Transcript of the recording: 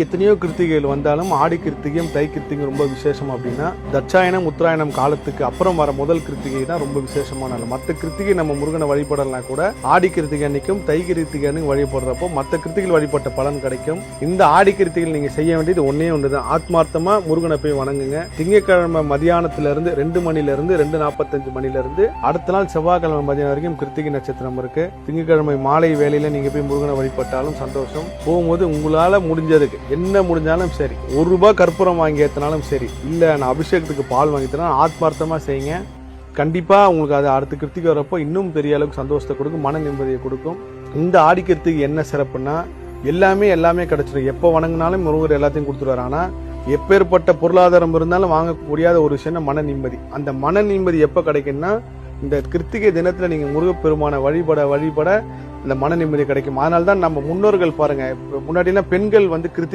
எத்தனையோ கிருத்திகைகள் வந்தாலும் ஆடி கிருத்திகையும் தை கிருத்திகையும் ரொம்ப விசேஷம் அப்படின்னா தட்சாயணம் உத்தராயணம் காலத்துக்கு அப்புறம் வர முதல் கிருத்திகை தான் ரொம்ப விசேஷமான நாள். மற்ற கிருத்திகை நம்ம முருகனை வழிபடலாம் கூட ஆடி கிருத்திகை அன்னைக்கும் தை கிருத்திகை அன்னைக்கும் வழிபடுறப்போ மற்ற கிருத்திகள் வழிபட்ட பலன் கிடைக்கும். இந்த ஆடி கிருத்திகள் நீங்க செய்ய வேண்டியது ஒன்னே ஒன்றுதான், ஆத்மார்த்தமா முருகனை போய் வணங்குங்க. திங்கட்கிழமை மதியானத்துல இருந்து 2 மணில இருந்து 2:45 மணில இருந்து அடுத்த நாள் செவ்வாய்க்கிழமை மதியானம் வரைக்கும் கிருத்திகை நட்சத்திரம் இருக்கு. திங்கட்கிழமை மாலை வேளையில நீங்க போய் முருகனை வழிபட்டாலும் சந்தோஷம். போகும்போது உங்களால முடிஞ்சதுக்கு என்ன முடிஞ்சாலும் சரி, ₹1 கற்பூரம் வாங்கி ஏற்றினாலும் சரி, இல்லை நான் அபிஷேகத்துக்கு பால் வாங்கி தரேன், ஆத்மார்த்தமாக செய்யுங்க. கண்டிப்பாக உங்களுக்கு அது அடுத்த கிருத்திகை வரப்போ இன்னும் பெரிய அளவுக்கு சந்தோஷத்தை கொடுக்கும், மன நிம்மதியை கொடுக்கும். இந்த ஆடி கிருத்திகை என்ன சிறப்புன்னா எல்லாமே கிடைச்சிடும். எப்போ வணங்கினாலும் முருகர் எல்லாத்தையும் கொடுத்துருவார். ஆனால் எப்பேற்பட்ட பொருளாதாரம் இருந்தாலும் வாங்க முடியாத ஒரு விஷயம் மன நிம்மதி. அந்த மன நிம்மதி எப்போ கிடைக்குன்னா இந்த கிருத்திகை தினத்தில் நீங்கள் முருகப்பெருமானை வழிபட இந்த மன நிம்மதி கிடைக்கும். அதனால தான் நம்ம முன்னோர்கள் பாருங்க, முன்னாடினா பெண்கள் கிருத்திகை